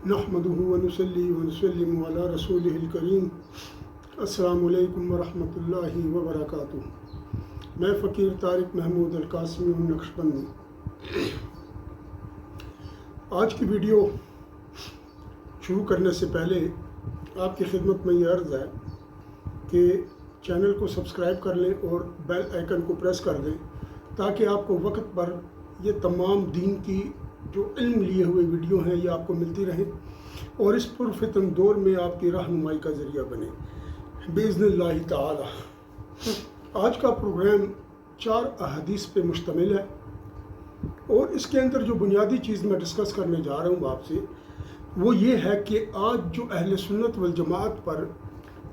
نحمدہ ونصلی ونسلم علی رسولہ الکریم۔ السلام علیکم ورحمۃ اللہ وبرکاتہ۔ میں فقیر طارق محمود القاسمی ہوں نقشبندی۔ آج کی ویڈیو شروع کرنے سے پہلے آپ کی خدمت میں یہ عرض ہے کہ چینل کو سبسکرائب کر لیں اور بیل آئیکن کو پریس کر دیں تاکہ آپ کو وقت پر یہ تمام دین کی جو علم لیے ہوئے ویڈیو ہیں یہ آپ کو ملتی رہیں اور اس پرفتن دور میں آپ کی رہنمائی کا ذریعہ بنے باذن اللہ تعالی۔ آج کا پروگرام 4 احادیث پہ مشتمل ہے اور اس کے اندر جو بنیادی چیز میں ڈسکس کرنے جا رہا ہوں آپ سے وہ یہ ہے کہ آج جو اہل سنت والجماعت پر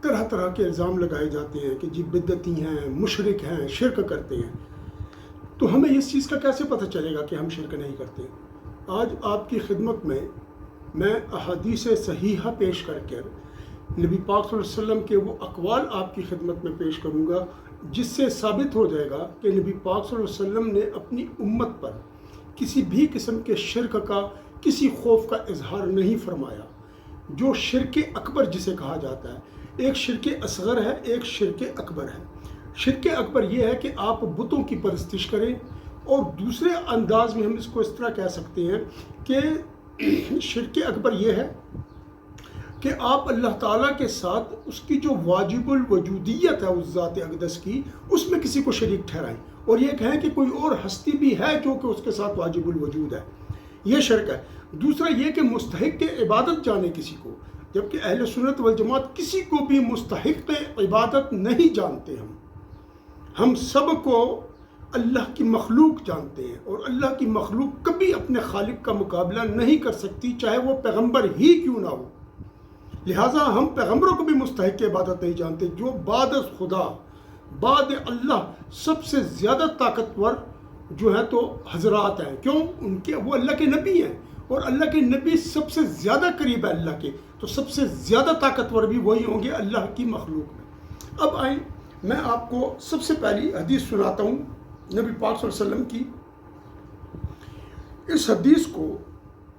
طرح طرح کے الزام لگائے جاتے ہیں کہ جی بدعتی ہیں، مشرک ہیں، شرک کرتے ہیں، تو ہمیں اس چیز کا کیسے پتہ چلے گا کہ ہم شرک نہیں کرتے؟ آج آپ کی خدمت میں احادیث صحیحہ پیش کر کے نبی پاک صلی اللہ علیہ وسلم کے وہ اقوال آپ کی خدمت میں پیش کروں گا جس سے ثابت ہو جائے گا کہ نبی پاک صلی اللہ علیہ وسلم نے اپنی امت پر کسی بھی قسم کے شرک کا، کسی خوف کا اظہار نہیں فرمایا۔ جو شرک اکبر جسے کہا جاتا ہے، ایک شرک اصغر ہے، ایک شرک اکبر ہے۔ شرک اکبر یہ ہے کہ آپ بتوں کی پرستش کریں، اور دوسرے انداز میں ہم اس کو اس طرح کہہ سکتے ہیں کہ شرک اکبر یہ ہے کہ آپ اللہ تعالیٰ کے ساتھ اس کی جو واجب الوجودیت ہے اس ذات اقدس کی، اس میں کسی کو شریک ٹھہرائیں اور یہ کہیں کہ کوئی اور ہستی بھی ہے جو کہ اس کے ساتھ واجب الوجود ہے، یہ شرک ہے۔ دوسرا یہ کہ مستحق عبادت جانے کسی کو، جبکہ اہل سنت والجماعت کسی کو بھی مستحق عبادت نہیں جانتے۔ ہم سب کو اللہ کی مخلوق جانتے ہیں اور اللہ کی مخلوق کبھی اپنے خالق کا مقابلہ نہیں کر سکتی، چاہے وہ پیغمبر ہی کیوں نہ ہو۔ لہٰذا ہم پیغمبروں کو بھی مستحق عبادت نہیں جانتے، جو بعد از خدا، بعد اللہ سب سے زیادہ طاقتور جو ہے تو حضرات ہیں۔ کیوں؟ ان کے وہ اللہ کے نبی ہیں اور اللہ کے نبی سب سے زیادہ قریب ہے اللہ کے، تو سب سے زیادہ طاقتور بھی وہی ہوں گے اللہ کی مخلوق میں۔ اب آئیں، میں آپ کو سب سے پہلی حدیث سناتا ہوں نبی پاک صلی اللہ علیہ وسلم کی۔ اس حدیث کو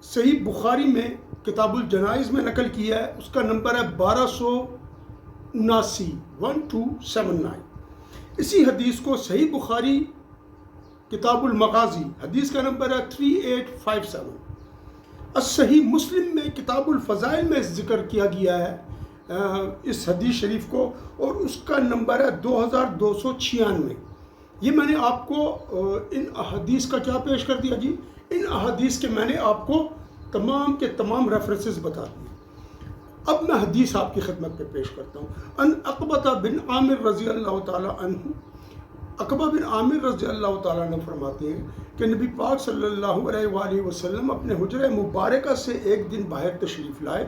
صحیح بخاری میں کتاب الجنائز میں نقل کیا ہے، اس کا نمبر ہے 1279 1279۔ اسی حدیث کو صحیح بخاری کتاب المغازی حدیث کا نمبر ہے 3857۔ الصحیح مسلم میں کتاب الفضائل میں ذکر کیا گیا ہے اس حدیث شریف کو، اور اس کا نمبر ہے 2296۔ یہ میں نے آپ کو ان احادیث کا کیا پیش کر دیا جی؟ ان احادیث کے میں نے آپ کو تمام کے تمام ریفرنسز بتا دیے۔ اب میں حدیث آپ کی خدمت پہ پیش کرتا ہوں۔ ان عقبہ بن عامر رضی اللہ تعالی عنہ، عقبہ بن عامر رضی اللہ تعالیٰ عنہ فرماتے ہیں کہ نبی پاک صلی اللہ علیہ وآلہ وسلم اپنے حجرہ مبارکہ سے ایک دن باہر تشریف لائے،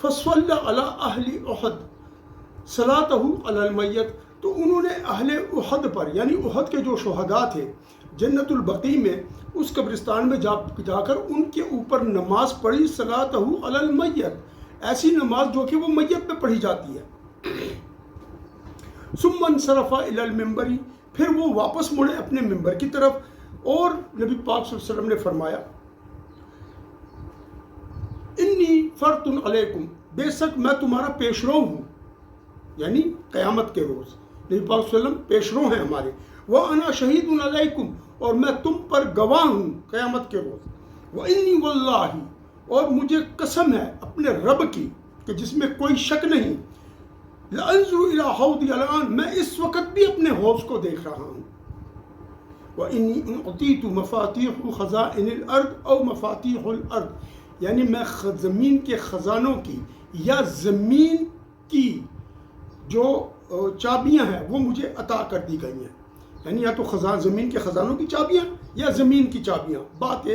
فصلی علی اہل احد صلاتہ علی المیت، تو انہوں نے اہل احد پر، یعنی احد کے جو شہداء تھے جنت البقیع میں، اس قبرستان میں جا کر ان کے اوپر نماز پڑھی، صلاتہ علی المیت، ایسی نماز جو کہ وہ میت پہ پڑھی جاتی ہے۔ ثم انصرف الی المنبر، پھر وہ واپس مڑے اپنے منبر کی طرف، اور نبی پاک صلی اللہ علیہ وسلم نے فرمایا انی فرط علیکم، بے شک میں تمہارا پیشرو ہوں، یعنی قیامت کے روز نبی پاک صلی اللہ علیہ وسلم پیشرو ہیں ہمارے، وَأَنَا شَهِيدٌ عَلَيْكُمْ، اور میں تم پر گواہ ہوں قیامت کے روز، وَإِنِّي وَاللَّهِ، اور مجھے قسم ہے اپنے رب کی کہ جس میں کوئی شک نہیں، لَأَنظُرُ إِلَىٰ حَوْضِي الْآن، میں اس وقت بھی اپنے حوض کو دیکھ رہا ہوں، وَإِنِّي أُعْطِيتُ مَفَاتِيحَ خَزَائِنِ الْأَرْضِ أَوْ مَفَاتِيحُ الْأَرْضِ، یعنی میں زمین کے خزانوں کی یا زمین کی جو چابیاں ہیں وہ مجھے عطا کر دی گئی ہیں، یعنی یا تو زمین کے خزانوں کی چابیاں یا زمین کی چابیاں، بات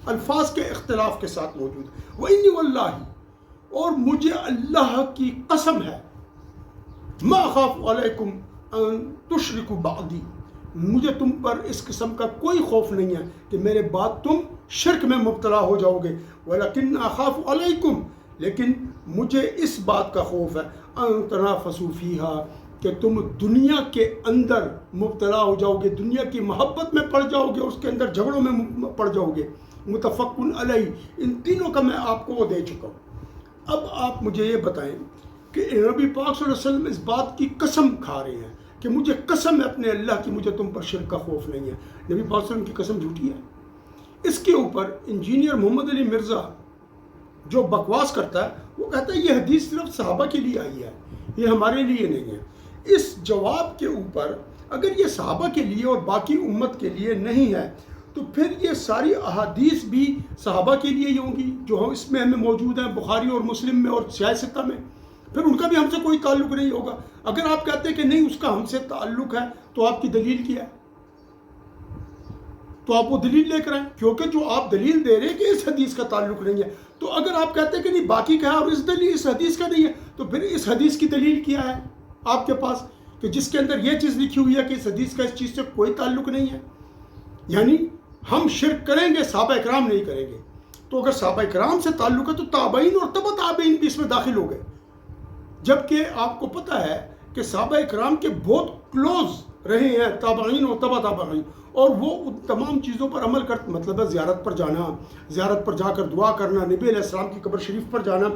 الفاظ کے اختلاف کے ساتھ موجود ہے۔ وَإِنِّي وَاللَّهِ، اور مجھے اللہ کی قسم ہے، مَا أَخَافُ عَلَيْكُمْ أَن تُشْرِكُوا بَعْدِي، مجھے تم پر اس قسم کا کوئی خوف نہیں ہے کہ میرے بعد تم شرک میں مبتلا ہو جاؤ گے، وَلَكِنْ أَخَافُ عَلَيْكُمْ، لیکن مجھے اس بات کا خوف ہے، أَن تَنَافَسُوا فِيهَا، کہ تم دنیا کے اندر مبتلا ہو جاؤ گے، دنیا کی محبت میں پڑ جاؤ گے، اس کے اندر جھگڑوں میں پڑ جاؤ گے۔ متفق علیہ، ان تینوں کا میں آپ کو وہ دے چکا ہوں۔ اب آپ مجھے یہ بتائیں کہ نبی پاک صلی اللہ علیہ وسلم اس بات کی قسم کھا رہے ہیں کہ مجھے قسم ہے اپنے اللہ کی، مجھے تم پر شرک کا خوف نہیں ہے. نبی پاک صلی اللہ علیہ وسلم کی قسم جھوٹی ہے. اس کے اوپر انجینئر محمد علی مرزا جو بکواس کرتا ہے وہ کہتا ہے یہ حدیث صرف صحابہ کے لیے آئی ہے، یہ ہمارے لیے نہیں ہے. اس جواب کے اوپر اگر یہ صحابہ کے لیے اور باقی امت کے لیے نہیں ہے تو پھر یہ ساری احادیث بھی صحابہ کے لیے ہی ہوں گی جو اس میں ہمیں موجود ہیں، بخاری اور مسلم میں اور سیاہ ستہ میں. پھر ان کا بھی ہم سے کوئی تعلق نہیں ہوگا. اگر آپ کہتے ہیں کہ نہیں اس کا ہم سے تعلق ہے تو آپ کی دلیل کیا ہے؟ تو آپ وہ دلیل لے کر آئیں، کیونکہ جو آپ دلیل دے رہے ہیں کہ اس حدیث کا تعلق نہیں ہے. تو اگر آپ کہتے ہیں کہ نہیں باقی کا ہے اور اس حدیث کا نہیں ہے تو پھر اس حدیث کی دلیل کیا ہے آپ کے پاس کہ جس کے اندر یہ چیز لکھی ہوئی ہے کہ اس حدیث کا اس چیز سے کوئی تعلق نہیں ہے؟ یعنی ہم شرک کریں گے، صحابہ اکرام نہیں کریں گے. تو اگر صحابہ اکرام سے تعلق ہے تو تابعین اور تبع تابعین بھی اس میں داخل ہو گئے. جبکہ آپ کو پتہ ہے کہ صحابہ اکرام کے بہت کلوز رہے ہیں تابعین اور تبع تابعین، اور وہ ان تمام چیزوں پر عمل کرتے. مطلب ہے زیارت پر جانا، زیارت پر جا کر دعا کرنا، نبی علیہ السلام کی قبر شریف پر جانا.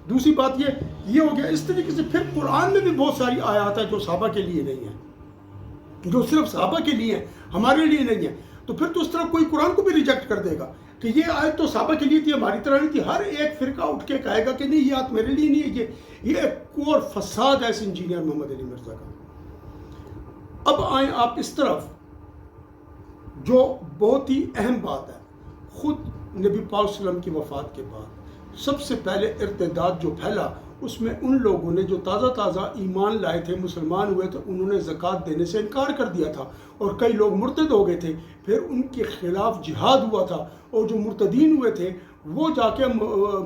دوسری بات یہ ہو گیا. اس طریقے سے پھر قرآن میں بھی بہت ساری آیات ہیں جو صحابہ کے لیے نہیں ہیں، جو صرف صحابہ کے لیے ہیں، ہمارے لیے نہیں ہیں. تو پھر تو اس طرح کوئی قرآن کو بھی ریجیکٹ کر دے گا کہ یہ آیت تو صحابہ کے لیے تھی، ہماری طرح نہیں تھی. ہر ایک فرقہ اٹھ کے کہے گا کہ نہیں یہ آیت میرے لیے نہیں ہے. یہ ایک اور فساد ہے اس انجینئر محمد علی مرزا کا. اب آئیں آپ اس طرف جو بہت ہی اہم بات ہے. خود نبی پاک صلی اللہ علیہ وسلم کی وفات کے بعد سب سے پہلے ارتداد جو پھیلا اس میں ان لوگوں نے جو تازہ ایمان لائے تھے، مسلمان ہوئے تھے، انہوں نے زکوٰۃ دینے سے انکار کر دیا تھا اور کئی لوگ مرتد ہو گئے تھے. پھر ان کے خلاف جہاد ہوا تھا اور جو مرتدین ہوئے تھے وہ جا کے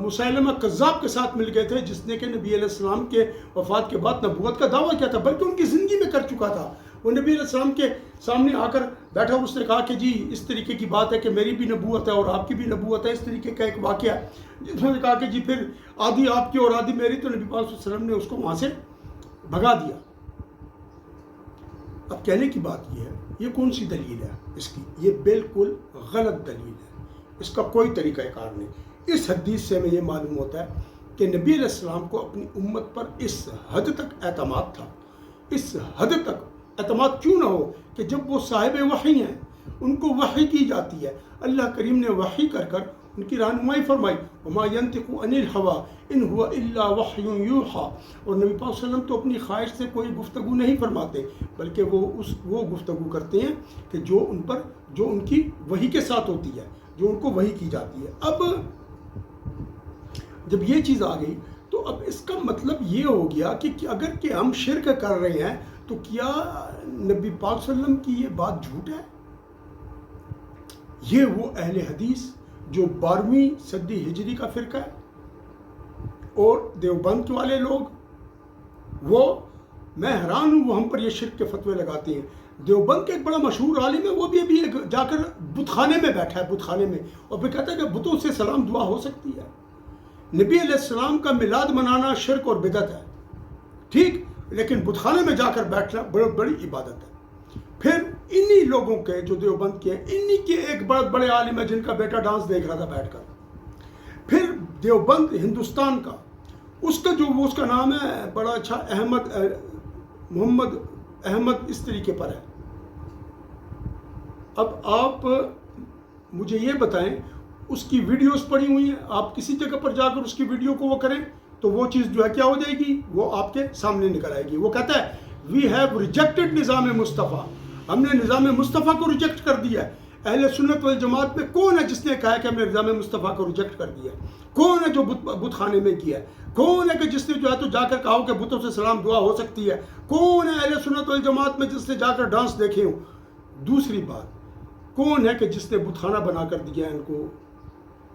مسیلمہ کذاب کے ساتھ مل گئے تھے جس نے کہ نبی علیہ السلام کے وفات کے بعد نبوت کا دعویٰ کیا تھا، بلکہ ان کی زندگی میں کر چکا تھا. وہ نبی علیہ السلام کے سامنے آ کر بیٹھا، اس نے کہا کہ جی اس طریقے کی بات ہے کہ میری بھی نبوت ہے اور آپ کی بھی نبوت ہے. اس طریقے کا ایک واقعہ ہے جس نے کہا کہ جی پھر آدھی آپ کی اور آدھی میری. تو نبی پاک صلی اللہ علیہ وسلم نے اس کو وہاں سے بھگا دیا. اب کہنے کی بات یہ ہے، یہ کون سی دلیل ہے اس کی؟ یہ بالکل غلط دلیل ہے، اس کا کوئی طریقہ کار نہیں. اس حدیث سے ہمیں یہ معلوم ہوتا ہے کہ نبی علیہ السلام کو اپنی امت پر اس حد تک اعتماد تھا. اس حد تک اعتماد کیوں نہ ہو کہ جب وہ صاحب وحی ہیں، ان کو وحی کی جاتی ہے، اللہ کریم نے وحی کر کر ان کی رہنمائی فرمائی. وما ينطق عن الهوى ان هو الا وحی یوحى. اور نبی پاک صلی اللہ علیہ وسلم تو اپنی خواہش سے کوئی گفتگو نہیں فرماتے، بلکہ وہ گفتگو کرتے ہیں کہ جو ان کی وحی کے ساتھ ہوتی ہے، جو ان کو وحی کی جاتی ہے. اب جب یہ چیز آ گئی تو اب اس کا مطلب یہ ہو گیا کہ اگر کہ ہم شرک کر رہے ہیں تو کیا نبی پاک صلی اللہ علیہ وسلم کی یہ بات جھوٹ ہے؟ یہ وہ اہل حدیث جو 12ویں صدی ہجری کا فرقہ ہے اور دیوبند والے لوگ، میں حیران ہوں وہ ہم پر یہ شرک کے فتوے لگاتے ہیں. دیوبند کا ایک بڑا مشہور عالم ہے، وہ بھی ابھی جا کر بت خانے میں بیٹھا ہے، بت خانے میں، اور پھر کہتا ہے کہ بتوں سے سلام دعا ہو سکتی ہے. نبی علیہ السلام کا میلاد منانا شرک اور بدعت ہے، ٹھیک، لیکن بت خانے میں جا کر بیٹھنا بڑی بڑی عبادت ہے. پھر انہی لوگوں کے جو دیوبند کے، انہی کے ایک بڑے بڑے عالم ہے جن کا بیٹا ڈانس دیکھ رہا تھا بیٹھ کر. پھر دیوبند ہندوستان کا، اس کا نام ہے بڑا اچھا محمد احمد اس طریقے پر ہے. اب آپ مجھے یہ بتائیں، اس کی ویڈیوز پڑی ہوئی ہیں، آپ کسی جگہ پر جا کر اس کی ویڈیو کو وہ کریں تو وہ چیز جو ہے کیا ہو جائے گی، وہ آپ کے سامنے نکل آئے گی. وہ کہتا ہے وی ہیو ریجیکٹڈ نظام مصطفیٰ، ہم نے نظام مصطفیٰ کو ریجیکٹ کر دیا ہے. اہل سنت والجماعت میں کون ہے جس نے کہا کہ ہم نے نظام مصطفیٰ کو ریجیکٹ کر دیا؟ کون ہے جو بت خانے میں کیا ہے؟ کون ہے کہ جس نے جو ہے تو جا کر کہا کہ بتوں سے سلام دعا ہو سکتی ہے؟ کون ہے اہل سنت والجماعت میں جس نے جا کر ڈانس دیکھے ہوں؟ دوسری بات، کون ہے کہ جس نے بت خانہ بنا کر دیا ہے ان کو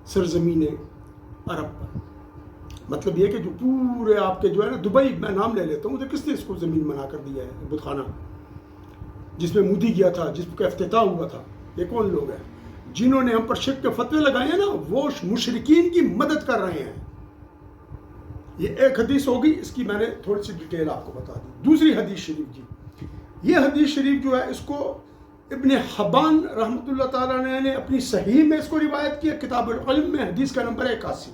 سرزمین عرب پر؟ مطلب یہ کہ جو پورے آپ کے جو ہے نا دبئی، میں نام لے لیتا ہوں، ادھر کس نے اس کو زمین بنا کر دیا ہے بت خانہ، جس میں مودی گیا تھا، جس کا افتتاح ہوا تھا؟ یہ کون لوگ ہیں جنہوں نے ہم پر شرک کے فتوے لگائے ہیں نا؟ وہ مشرکین کی مدد کر رہے ہیں. یہ ایک حدیث ہوگی، اس کی میں نے تھوڑی سی ڈیٹیل آپ کو بتا دی. دوسری حدیث شریف، جی یہ حدیث شریف جو ہے اس کو ابن حبان رحمۃ اللہ تعالیٰ نے اپنی صحیح میں اس کو روایت کیا، کتاب العلم میں، حدیث کا نمبر 81.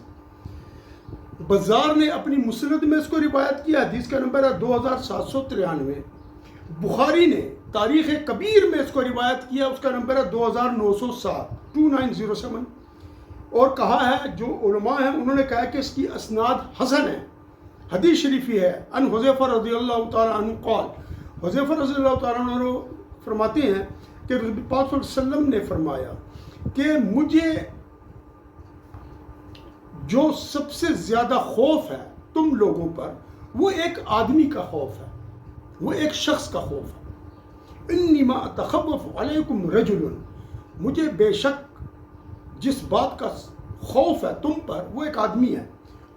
بزار نے اپنی مسند میں اس کو روایت کیا، حدیث کا نمبر ہے 2793۔ بخاری نے تاریخ کبیر میں اس کو روایت کیا، اس کا نمبر ہے 2907 2907، اور کہا ہے جو علماء ہیں انہوں نے کہا کہ اس کی اسناد حسن ہے۔ حدیث شریفی ہے ان حذیفہ رضی اللہ تعالیٰ عنہ قال، حذیفہ رضی اللہ تعالیٰ عنہ فرماتے ہیں کہ رسول پاک صلی اللہ علیہ وسلم نے فرمایا کہ مجھے جو سب سے زیادہ خوف ہے تم لوگوں پر وہ ایک آدمی کا خوف ہے، وہ ایک شخص کا خوف ہے۔ انی ما اتخوف علیکم رجل، مجھے بے شک جس بات کا خوف ہے تم پر وہ ایک آدمی ہے،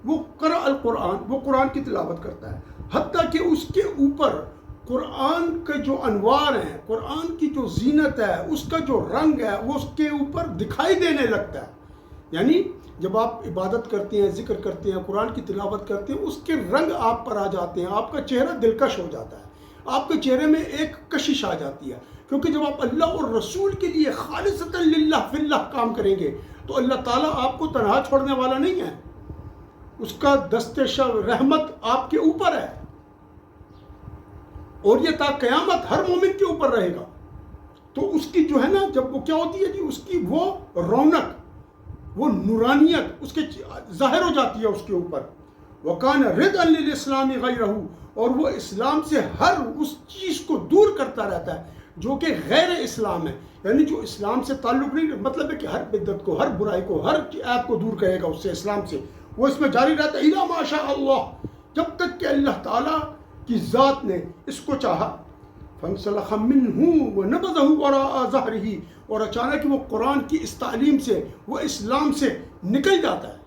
وہ قرأ القرآن، وہ قرآن کی تلاوت کرتا ہے، حتیٰ کہ اس کے اوپر قرآن کے جو انوار ہیں، قرآن کی جو زینت ہے، اس کا جو رنگ ہے وہ اس کے اوپر دکھائی دینے لگتا ہے۔ یعنی جب آپ عبادت کرتے ہیں، ذکر کرتے ہیں، قرآن کی تلاوت کرتے ہیں، اس کے رنگ آپ پر آ جاتے ہیں، آپ کا چہرہ دلکش ہو جاتا ہے، آپ کے چہرے میں ایک کشش آ جاتی ہے، کیونکہ جب آپ اللہ اور رسول کے لیے خالصتاً للہ فی اللہ کام کریں گے تو اللہ تعالیٰ آپ کو تنہا چھوڑنے والا نہیں ہے، اس کا دست رحمت آپ کے اوپر ہے، اور یہ تا قیامت ہر مومن کے اوپر رہے گا۔ تو اس کی جو ہے نا، جب وہ کیا ہوتی ہے جی، اس کی وہ رونق، وہ نورانیت اس کے ظاہر ہو جاتی ہے اس کے اوپر۔ وَكَانَ رِدْءً لِلْإِسْلَامِ غَيْرَهُ، اور وہ اسلام سے ہر اس چیز کو دور کرتا رہتا ہے جو کہ غیر اسلام ہے، یعنی جو اسلام سے تعلق نہیں، مطلب ہے کہ ہر بدعت کو، ہر برائی کو، ہر عیب کو دور کرے گا اس سے، اسلام سے وہ اس میں جاری رہتا ہے اِلَى مَا شَاءَ اللَّهُ، جب تک کہ اللہ تعالیٰ کی ذات نے اس کو چاہا۔ فَانْسَلَخَ مِنْهُ وَنَبَذَهُ وَرَاءَ ظَهْرِهِ، اور اچانک وہ قرآن کی اس تعلیم سے، وہ اسلام سے نکل جاتا ہے،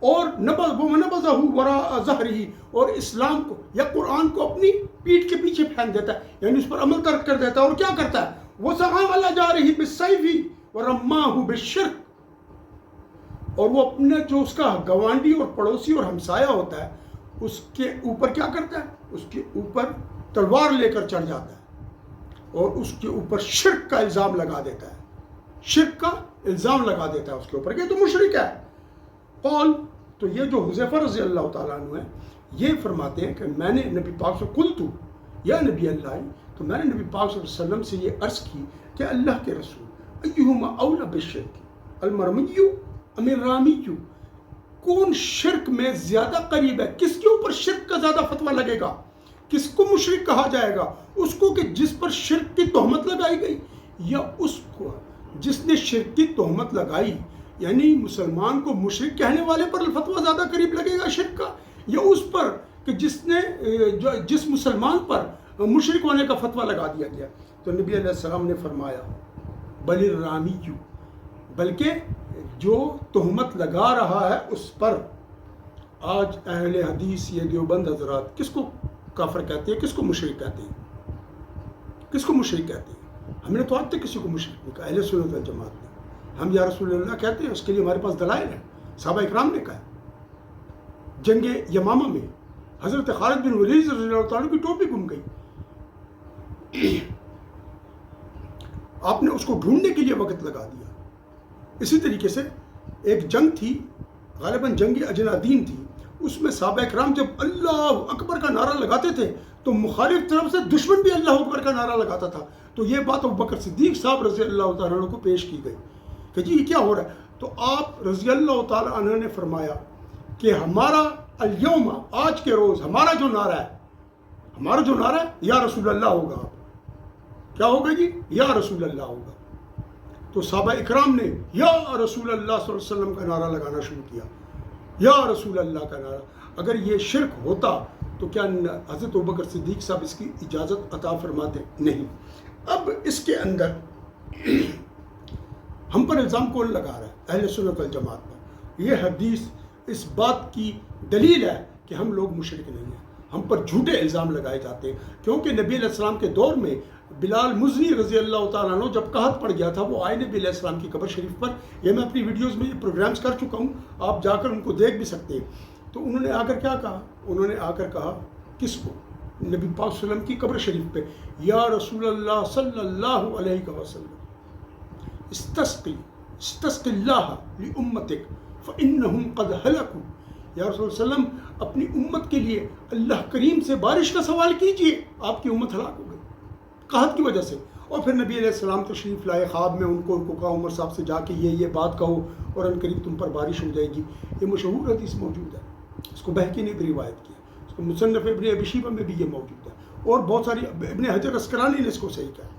اور وَنَبَذَهُ وَرَاءَ ظَهْرِهِ، اور اسلام کو یا قرآن کو اپنی پیٹھ کے پیچھے پھینک دیتا ہے، یعنی اس پر عمل ترک کر دیتا ہے، اور کیا کرتا ہے، وَسَعَىٰ عَلَىٰ جَارِهِ بِالسَّيْفِ وَرَمَّاهُ بِالشِّرْكِ، اور وہ اپنے جو اس کا گوانڈی اور پڑوسی اور ہمسایہ ہوتا ہے اس کے اوپر کیا کرتا ہے، اس کے اوپر تلوار لے کر چڑھ جاتا ہے اور اس کے اوپر شرک کا الزام لگا دیتا ہے، شرک کا الزام لگا دیتا ہے اس کے اوپر کہ تو مشرک ہے۔ قول، تو یہ جو حذیفہ رضی اللہ تعالیٰ عنہ ہے یہ فرماتے ہیں کہ میں نے نبی پاک سے قلت یا نبی اللہ، تو میں نے نبی پاک صلی اللہ علیہ وسلم سے یہ عرض کی کہ اللہ کے رسول، ایہما اولی بالشرک المرمی ام الرامی، کون شرک میں زیادہ قریب ہے، کس کے اوپر شرک کا زیادہ فتویٰ لگے گا، کس کو مشرک کہا جائے گا، اس کو کہ جس پر شرک کی تہمت لگائی گئی، یا اس کو جس نے شرک کی تہمت لگائی، یعنی مسلمان کو مشرک کہنے والے پر فتویٰ زیادہ قریب لگے گا شرک کا، یا اس پر کہ جس مسلمان پر مشرک ہونے کا فتویٰ لگا دیا گیا۔ تو نبی علیہ السلام نے فرمایا بل الرامی، بلکہ جو تہمت لگا رہا ہے اس پر۔ آج اہل حدیث یہ دیوبند حضرات کس کو کافر کہتے ہیں، کس کو مشرک کہتے ہیں، کس کو مشرک کہتے ہیں؟ ہم نے تو آج تک کسی کو مشرک نہیں کہا، اہل سنت والجماعت نے۔ ہم یا رسول اللہ کہتے ہیں، اس کے لیے ہمارے پاس دلائل ہیں، صحابہ اکرام نے کہا۔ جنگ یمامہ میں حضرت خالد بن ولید رضی اللہ تعالیٰ کی ٹوپی گم گئی، آپ نے اس کو ڈھونڈنے کے لیے وقت لگا دیا۔ اسی طریقے سے ایک جنگ تھی، غالباً جنگ اجنادین تھی، اس میں صحابہ اکرام جب اللہ اکبر کا نعرہ لگاتے تھے تو مخالف طرف سے دشمن بھی اللہ اکبر کا نعرہ لگاتا تھا، تو یہ بات ابوبکر صدیق صاحب رضی اللہ تعالیٰ عنہ کو پیش کی گئی کہ جی یہ کیا ہو رہا ہے، تو آپ رضی اللہ تعالیٰ عنہ نے فرمایا کہ ہمارا الیوم، آج کے روز ہمارا جو نعرہ ہے یا رسول اللہ ہوگا، کیا ہوگا جی، یا رسول اللہ ہوگا۔ تو صحابہ اکرام نے یا رسول اللہ صلی اللہ علیہ وسلم کا نعرہ لگانا شروع کیا، یا رسول اللہ کا نعرہ۔ اگر یہ شرک ہوتا تو کیا حضرت ابوبکر صدیق صاحب اس کی اجازت عطا فرماتے؟ نہیں۔ اب اس کے اندر ہم پر الزام کون لگا رہا ہے؟ اہل سنت والجماعت پر۔ یہ حدیث اس بات کی دلیل ہے کہ ہم لوگ مشرک نہیں ہیں، ہم پر جھوٹے الزام لگائے جاتے ہیں، کیونکہ نبی علیہ السلام کے دور میں بلال مزنی رضی اللہ تعالیٰ عنہ جب قحط پڑ گیا تھا، وہ آئے نبی علیہ السلام کی قبر شریف پر۔ یہ میں اپنی ویڈیوز میں یہ پروگرامز کر چکا ہوں، آپ جا کر ان کو دیکھ بھی سکتے ہیں۔ تو انہوں نے آ کر کیا کہا؟ انہوں نے آ کر کہا کس کو؟ نبی پاک صلی اللہ علیہ وسلم کی قبر شریف پہ، یا رسول اللہ صلی اللہ علیہ وسلم استسقی اللہ لامتک فانہم قد ہلکوا، یا رسول اللہ علیہ وسلم اپنی امت کے لیے اللہ کریم سے بارش کا سوال کیجئے، آپ کی امت ہلاک ہو گئی قحط کی وجہ سے۔ اور پھر نبی علیہ السلام تشریف لائے، خواب میں ان کو کہا عمر صاحب سے جا کے یہ بات کہو اور ان قریب تم پر بارش ہو جائے گی۔ یہ مشہور حدیث موجود ہے، اس کو بہقی نے بھی روایت کیا، اس کو مصنف ابن ابی شیبہ میں بھی یہ موجود ہے، اور بہت ساری ابن حجر عسقلانی نے اس کو صحیح کہا،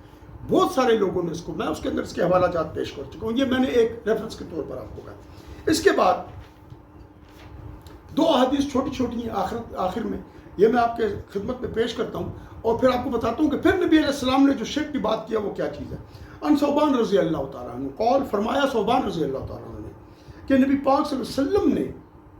بہت سارے لوگوں نے اس کو، میں اس کے اندر اس کے حوالہ جات پیش کر چکا ہوں، یہ میں نے ایک ریفرنس کے طور پر آپ کو کہا۔ اس کے بعد دو احادیث چھوٹی چھوٹی ہیں آخر میں، یہ میں آپ کے خدمت میں پیش کرتا ہوں اور پھر آپ کو بتاتا ہوں کہ پھر نبی علیہ السلام نے جو شرک کی بات کیا وہ کیا چیز ہے۔ ان ثوبان رضی اللہ تعالیٰ عنہ قول، فرمایا ثوبان رضی اللہ تعالیٰ عنہ نے کہ نبی پاک صلی اللہ علیہ وسلم نے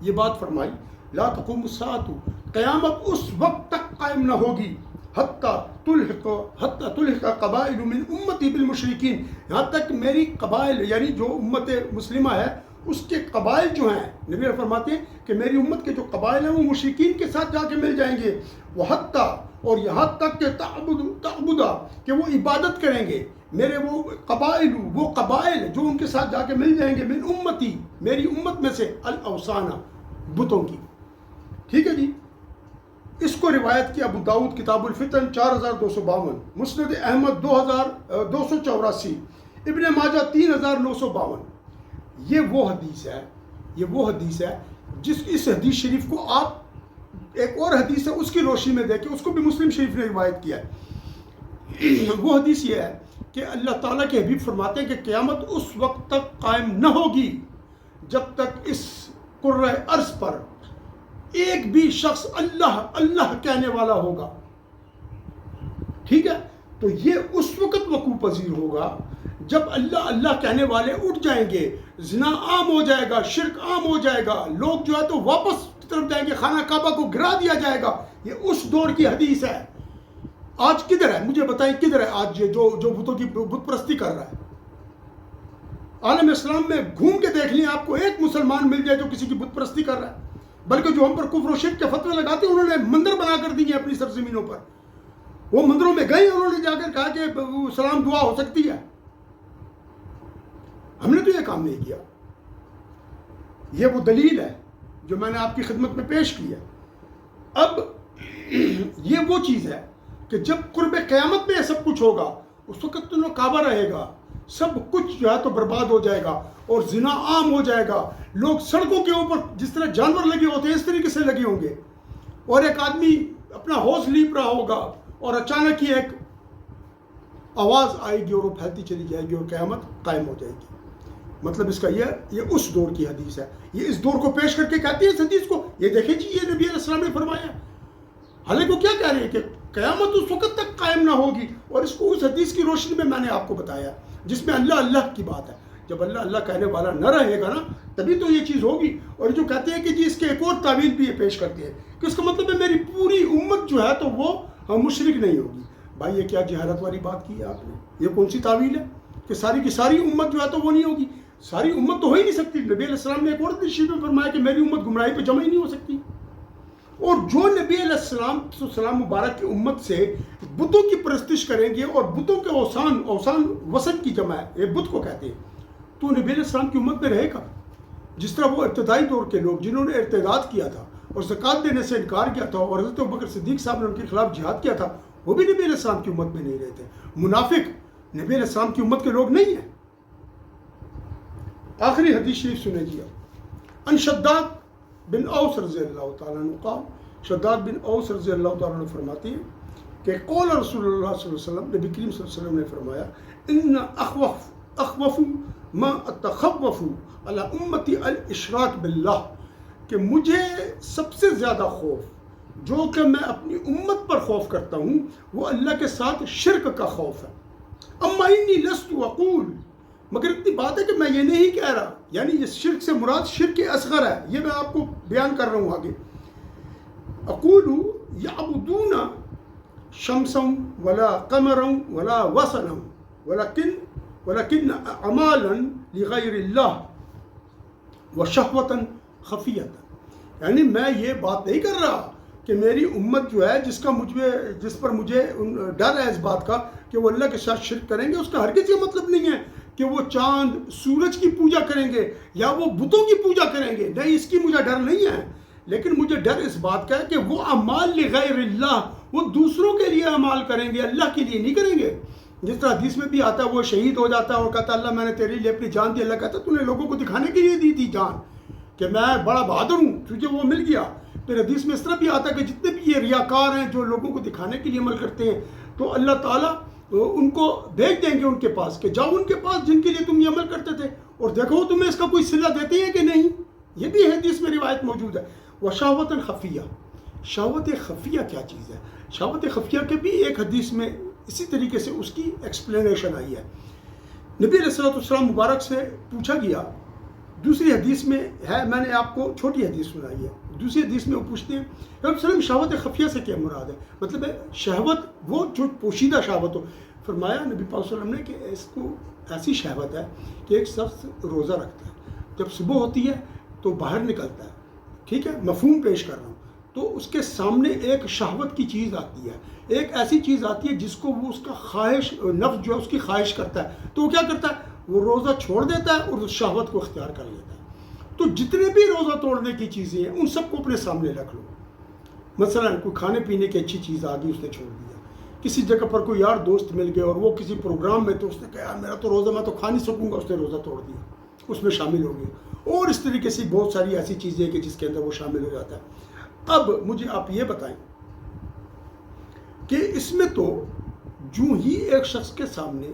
یہ بات فرمائی، لا تقوم الساعة، قیامت اس وقت تک قائم نہ ہوگی حتیٰ تلحق قبائل من امتی بالمشرکین، یہاں تک میری قبائل یعنی جو امت مسلمہ ہے اس کے قبائل جو ہیں، نبی فرماتے ہیں کہ میری امت کے جو قبائل ہیں وہ مشرکین کے ساتھ جا کے مل جائیں گے، وہ حتیٰ، اور یہاں تک کہ تعبدا، کہ وہ عبادت کریں گے، میرے وہ قبائل جو ان کے ساتھ جا کے مل جائیں گے، من امتی، میری امت میں سے، الاوثان، بتوں کی۔ ٹھیک ہے جی، اس کو روایت کیا ابو داؤد کتاب الفتن 4252، مسند احمد 2284، ابن ماجہ 3952۔ یہ وہ حدیث ہے جس اس حدیث شریف کو آپ ایک اور حدیث ہے اس کی روشنی میں دیکھیں، اس کو بھی مسلم شریف نے روایت کیا ہے۔ وہ حدیث یہ ہے کہ اللہ تعالیٰ کے حبیب فرماتے ہیں کہ قیامت اس وقت تک قائم نہ ہوگی جب تک اس کرۂ ارض پر ایک بھی شخص اللہ اللہ کہنے والا ہوگا۔ ٹھیک ہے، تو یہ اس وقت وقوع پذیر ہوگا جب اللہ اللہ کہنے والے اٹھ جائیں گے، زنا عام ہو جائے گا، شرک عام ہو جائے گا، لوگ جو ہے تو واپس کی طرف جائیں گے، خانہ کعبہ کو گرا دیا جائے گا۔ یہ اس دور کی حدیث ہے۔ آج کدھر ہے؟ مجھے بتائیں کدھر ہے آج جو بتوں کی بت پرستی کر رہا ہے؟ عالم اسلام میں گھوم کے دیکھ لیں، آپ کو ایک مسلمان مل جائے جو کسی کی بت پرستی کر رہا ہے، بلکہ جو ہم پر کفر و شرک کے فتوے لگاتے ہیں انہوں نے مندر بنا کر دیے اپنی سرزمینوں پر، وہ مندروں میں گئے، انہوں نے جا کر کہا کہ سلام دعا ہو سکتی ہے۔ ہم نے تو یہ کام نہیں کیا۔ یہ وہ دلیل ہے جو میں نے آپ کی خدمت میں پیش کی ہے۔ اب یہ وہ چیز ہے کہ جب قرب قیامت میں سب کچھ ہوگا، اس وقت تو کعبہ رہے گا، سب کچھ جو ہے تو برباد ہو جائے گا اور زنا عام ہو جائے گا، لوگ سڑکوں کے اوپر جس طرح جانور لگے ہوتے ہیں اس طریقے سے لگے ہوں گے، اور ایک آدمی اپنا ہوش لیپ رہا ہوگا اور اچانک ہی ایک آواز آئے گی اور وہ پھیلتی چلی جائے گی اور قیامت قائم ہو جائے گی۔ مطلب اس کا یہ اس دور کی حدیث ہے، یہ اس دور کو پیش کر کے کہتی ہے اس حدیث کو، یہ دیکھیں جی یہ نبی علیہ السلام نے فرمایا۔ حالانکہ وہ کیا کہہ رہے ہیں کہ قیامت اس وقت تک قائم نہ ہوگی، اور اس کو اس حدیث کی روشنی میں نے آپ کو بتایا جس میں اللہ اللہ کی بات ہے۔ جب اللہ اللہ کہنے والا نہ رہے گا نا تبھی تو یہ چیز ہوگی۔ اور جو کہتے ہیں کہ جی اس کے ایک اور تعویل بھی یہ پیش کرتے ہیں کہ اس کا مطلب ہے میری پوری امت جو ہے تو وہ مشرک نہیں ہوگی۔ بھائی یہ کیا جہالت والی بات کی ہے آپ نے؟ یہ کون سی تعویل ہے کہ ساری کی ساری امت جو ہے تو وہ نہیں ہوگی؟ ساری امت تو ہو ہی نہیں سکتی۔ نبی علیہ السلام نے ایک اور حدیث میں فرمایا کہ میری امت گمراہی پہ جمع ہی نہیں ہو سکتی۔ اور جو نبی علیہ السلام مبارک کی امت سے بتوں کی پرستش کریں گے اور بتوں کے اوثان وثن کی جمع ہے، یہ بت کو کہتے ہیں، تو نبی علیہ السلام کی امت میں رہے گا؟ جس طرح وہ ابتدائی دور کے لوگ جنہوں نے ارتداد کیا تھا اور زکوٰۃ دینے سے انکار کیا تھا اور حضرت ابوبکر صدیق صاحب نے ان کے خلاف جہاد کیا تھا، وہ بھی نبی علیہ السلام کی امت میں نہیں رہتے۔ منافق نبی علیہ السلام کی امت کے لوگ نہیں ہیں۔ آخری حدیث شریف سنے جی آپ، ان شداد بن اوس رضی اللہ تعالیٰ عنہ قال، شداد بن اوس رضی اللہ تعالیٰ عنہ فرماتی ہیں کہ قول رسول اللہ صلی اللہ علیہ وسلم، نبی کریم صلی اللہ علیہ وسلم نے فرمایا، ان اخوف ما اتخوف علی امتی الاشراک باللہ، کہ مجھے سب سے زیادہ خوف جو کہ میں اپنی امت پر خوف کرتا ہوں وہ اللہ کے ساتھ شرک کا خوف ہے۔ اما انی لست اقول، مگر اتنی بات ہے کہ میں یہ نہیں کہہ رہا، یعنی اس شرک سے مراد شرک اصغر ہے، یہ میں آپ کو بیان کر رہا ہوں آگے۔ اقول یعبدون شمسا ولا قمرا ولا وثنا ولكن اعمالا لغیر اللہ وشہوتا خفیتا، یعنی میں یہ بات نہیں کر رہا کہ میری امت جو ہے جس پر مجھے ڈر ہے اس بات کا کہ وہ اللہ کے ساتھ شرک کریں گے، اس کا ہرگز یہ مطلب نہیں ہے کہ وہ چاند سورج کی پوجا کریں گے یا وہ بتوں کی پوجا کریں گے، نہیں، اس کی مجھے ڈر نہیں ہے۔ لیکن مجھے ڈر اس بات کا ہے کہ وہ اعمال لغیر اللہ، وہ دوسروں کے لیے اعمال کریں گے، اللہ کے لیے نہیں کریں گے. جس طرح حدیث میں بھی آتا ہے وہ شہید ہو جاتا ہے اور کہتا ہے اللہ میں نے تیرے لیے اپنی جان دی. اللہ کہتا ہے تو نے لوگوں کو دکھانے کے لیے دی تھی جان کہ میں بڑا بہادر ہوں، تجھے وہ مل گیا. پھر حدیث میں اس طرح بھی آتا ہے کہ جتنے بھی یہ ریاکار ہیں جو لوگوں کو دکھانے کے لیے عمل کرتے ہیں تو اللہ تعالیٰ ان کو بھیج دیں گے ان کے پاس کہ جاؤ ان کے پاس جن کے لیے تم یہ عمل کرتے تھے اور دیکھو تمہیں اس کا کوئی صلہ دیتے ہیں کہ نہیں. یہ بھی حدیث میں روایت موجود ہے. وشہوۃ خفیہ، شہوت خفیہ کیا چیز ہے؟ شہوت خفیہ کے بھی ایک حدیث میں اسی طریقے سے اس کی ایکسپلینیشن آئی ہے. نبی علیہ السلام مبارک سے پوچھا گیا، دوسری حدیث میں ہے، میں نے آپ کو چھوٹی حدیث سنائی ہے، دوسری حدیث میں وہ پوچھتے ہیں کہ وسلم شہوت خفیہ سے کیا مراد ہے؟ مطلب ہے شہوت وہ جو پوشیدہ شہوت ہو. فرمایا نبی پاک صلی اللہ علیہ وسلم نے کہ اس کو ایسی شہوت ہے کہ ایک شخص روزہ رکھتا ہے، جب صبح ہوتی ہے تو باہر نکلتا ہے، ٹھیک ہے، مفہوم پیش کر رہا ہوں، تو اس کے سامنے ایک شہوت کی چیز آتی ہے، ایک ایسی چیز آتی ہے جس کو وہ اس کا خواہش نفس جو ہے اس کی خواہش کرتا ہے، تو وہ کیا کرتا ہے؟ وہ روزہ چھوڑ دیتا ہے اور اس شہوت کو اختیار کر لیتا ہے. تو جتنے بھی روزہ توڑنے کی چیزیں ہیں ان سب کو اپنے سامنے رکھ لو. مثلا کوئی کھانے پینے کی اچھی چیز آ گئی، اس نے چھوڑ دیا. کسی جگہ پر کوئی یار دوست مل گئے اور وہ کسی پروگرام میں، تو اس نے کہا یار میرا تو روزہ، میں تو کھا نہیں سکوں گا، اس نے روزہ توڑ دیا، اس میں شامل ہو گیا. اور اس طریقے سے بہت ساری ایسی چیزیں ہیں کہ جس کے اندر وہ شامل ہو جاتا ہے. اب مجھے آپ یہ بتائیں کہ اس میں تو جو ہی ایک شخص کے سامنے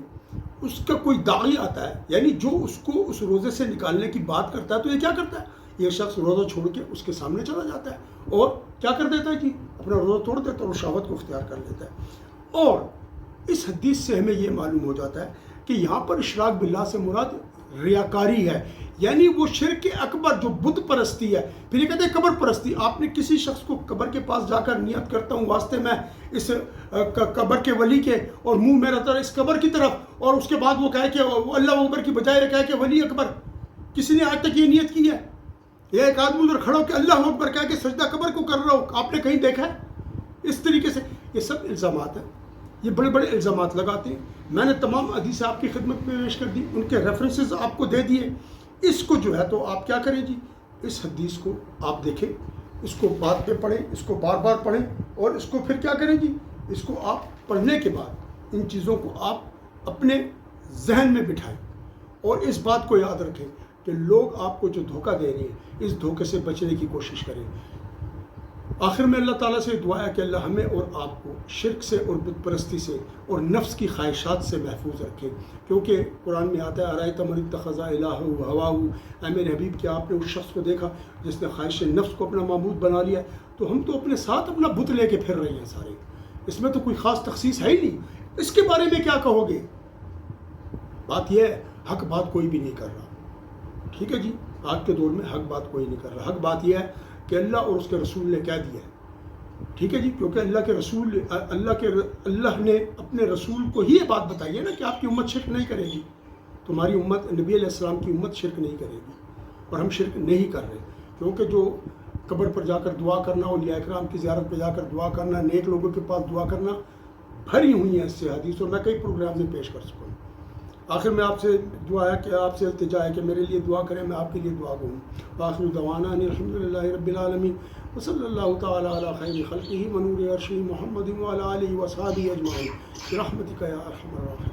اس کا کوئی داعی آتا ہے، یعنی جو اس کو اس روزے سے نکالنے کی بات کرتا ہے، تو یہ کیا کرتا ہے؟ یہ شخص روزہ چھوڑ کے اس کے سامنے چلا جاتا ہے اور کیا کر دیتا ہے جی؟ اپنا روزہ توڑ دیتا ہے اور شہوت کو اختیار کر لیتا ہے. اور اس حدیث سے ہمیں یہ معلوم ہو جاتا ہے کہ یہاں پر اشراک باللہ سے مراد ریاکاری ہے، یعنی وہ شرک اکبر جو بت پرستی ہے. پھر یہ کہتے ہیں قبر پرستی. آپ نے کسی شخص کو قبر کے پاس جا کر نیت کرتا ہوں واسطے میں اس قبر کے ولی کے، اور منہ میرا طرح اس قبر کی طرف، اور اس کے بعد وہ کہے کہ وہ اللہ اکبر کی بجائے کہے کہ ولی اکبر. کسی نے آج تک یہ نیت کی ہے؟ یہ ایک آدمی ادھر کھڑا ہو کہ اللہ اکبر کہہ کے سجدہ قبر کو کر رہا ہو، آپ نے کہیں دیکھا ہے؟ اس طریقے سے یہ سب الزامات ہیں، یہ بڑے بڑے الزامات لگاتے ہیں. میں نے تمام حدیثیں آپ کی خدمت میں پیش کر دی، ان کے ریفرنسز آپ کو دے دیے. اس کو جو ہے تو آپ کیا کریں جی؟ اس حدیث کو آپ دیکھیں، اس کو بات پہ پڑھیں، اس کو بار بار پڑھیں، اور اس کو پھر کیا کریں جی؟ اس کو آپ پڑھنے کے بعد ان چیزوں کو آپ اپنے ذہن میں بٹھائیں اور اس بات کو یاد رکھیں کہ لوگ آپ کو جو دھوکہ دے رہے ہیں اس دھوکے سے بچنے کی کوشش کریں. آخر میں اللہ تعالیٰ سے دعا ہے کہ اللہ ہمیں اور آپ کو شرک سے اور بت پرستی سے اور نفس کی خواہشات سے محفوظ رکھے. کیونکہ قرآن میں آتا ہے ارأیت من اتخذ الہہ ہواہ، اے میرے حبیب کیا آپ نے اس شخص کو دیکھا جس نے خواہش نفس کو اپنا معبود بنا لیا؟ تو ہم تو اپنے ساتھ اپنا بت لے کے پھر رہے ہیں سارے، اس میں تو کوئی خاص تخصیص ہے ہی نہیں. اس کے بارے میں کیا کہو گے؟ بات یہ ہے حق بات کوئی بھی نہیں کر رہا، ٹھیک ہے جی؟ آج کے دور میں حق بات کوئی نہیں کر رہا. حق بات یہ ہے کہ اللہ اور اس کے رسول نے کہہ دیا ہے، ٹھیک ہے جی؟ کیونکہ اللہ نے اپنے رسول کو ہی یہ بات بتائی ہے نا کہ آپ کی امت شرک نہیں کرے گی. تمہاری امت، نبی علیہ السلام کی امت شرک نہیں کرے گی، اور ہم شرک نہیں کر رہے. کیونکہ جو قبر پر جا کر دعا کرنا، اولیاء اکرام کی زیارت پہ جا کر دعا کرنا، نیک لوگوں کے پاس دعا کرنا، بھری ہوئی ہیں اس سے حدیث، اور میں کئی پروگرام میں پیش کر سکوں. آخر میں آپ سے دعا ہے کہ آپ سے التجا ہے کہ میرے لیے دعا کریں، میں آپ کے لیے دعا کروں. وآخر دعوانا ان الحمد للہ رب العالمین وصلی اللہ تعالی علی خیر خلقہ ونور عرشہ محمد وعلی آلہ وصحبہ اجمعین برحمتک یا ارحم الراحمین.